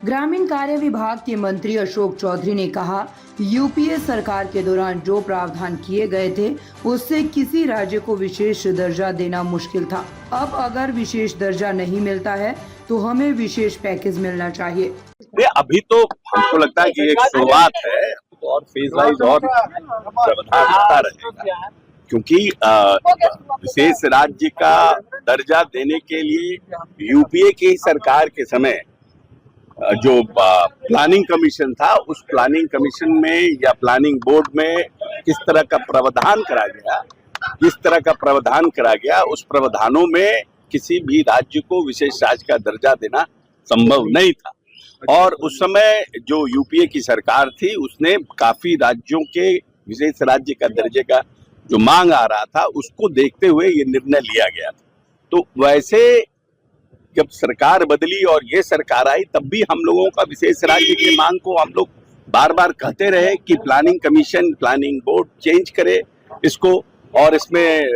ग्रामीण कार्य विभाग के मंत्री अशोक चौधरी ने कहा, यूपीए सरकार के दौरान जो प्रावधान किए गए थे उससे किसी राज्य को विशेष दर्जा देना मुश्किल था। अब अगर विशेष दर्जा नहीं मिलता है तो हमें विशेष पैकेज मिलना चाहिए। अभी तो हमको लगता है कि एक शुरुआत है और फेज वाइज और प्रावधान होता रहेगा, क्योंकि विशेष राज्य का दर्जा देने के लिए यूपीए की सरकार के समय जो प्लानिंग कमीशन था, उस प्लानिंग कमीशन में या प्लानिंग बोर्ड में किस तरह का प्रावधान करा गया, उस प्रावधानों में किसी भी राज्य को विशेष राज्य का दर्जा देना संभव नहीं था। और उस समय जो यूपीए की सरकार थी उसने काफी राज्यों के विशेष राज्य का दर्जे का जो मांग आ रहा था उसको देखते हुए ये निर्णय लिया गया था। तो वैसे जब सरकार बदली और ये सरकार आई तब भी हम लोगों का विशेष राज्य की मांग को हम लोग बार बार कहते रहे कि planning commission, planning board change करे इसको और इसमें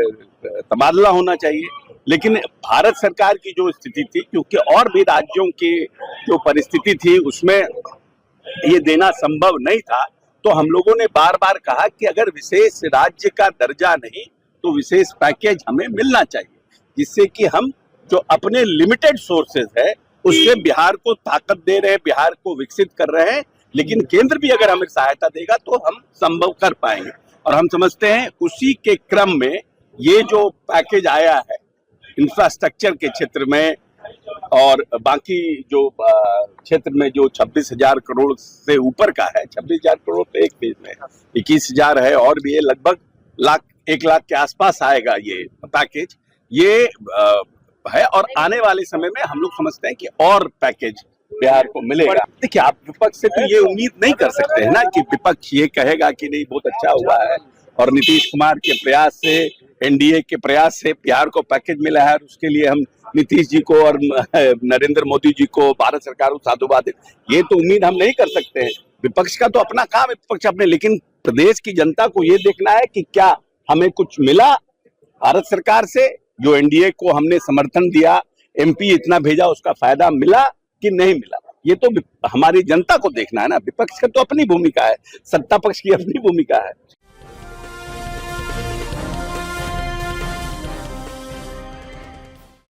तबादला होना चाहिए। लेकिन भारत सरकार की जो स्थिति थी, क्योंकि और भी राज्यों की जो परिस्थिति थी उसमें ये देना संभव नहीं था, तो हम लोगों ने बार बार कहा कि अगर विशेष राज्य का दर्जा नहीं तो विशेष पैकेज हमें मिलना चाहिए, जिससे कि हम जो अपने लिमिटेड सोर्सेज है उससे बिहार को ताकत दे रहे हैं, बिहार को विकसित कर रहे हैं, लेकिन केंद्र भी अगर हमें सहायता देगा तो हम संभव कर पाएंगे। और हम समझते हैं उसी के क्रम में ये जो पैकेज आया है इंफ्रास्ट्रक्चर के क्षेत्र में और बाकी जो क्षेत्र में जो 26,000 करोड़ से ऊपर का है, 26,000 करोड़ तो एक फेज में 21,000 है और भी ये लगभग 1 लाख के आसपास आएगा ये पैकेज, ये है। और आने वाले समय में हम लोग समझते हैं कि और पैकेज बिहार को मिलेगा। देखिए, आप विपक्ष से तो ये उम्मीद नहीं कर सकते हैं ना कि विपक्ष ये कहेगा कि नहीं बहुत अच्छा हुआ है और नीतीश कुमार के प्रयास से, एनडीए के प्रयास से बिहार को पैकेज मिला है और उसके लिए हम नीतीश जी को और नरेंद्र मोदी जी को, भारत सरकार को साधुवाद दे, ये तो उम्मीद हम नहीं कर सकते हैं। विपक्ष का तो अपना काम है, विपक्ष अपने, लेकिन प्रदेश की जनता को ये देखना है कि क्या हमें कुछ मिला भारत सरकार से, जो एनडीए को हमने समर्थन दिया, एमपी इतना भेजा, उसका फायदा मिला कि नहीं मिला, ये तो हमारी जनता को देखना है ना। विपक्ष का तो अपनी भूमिका है, सत्ता पक्ष की अपनी भूमिका है।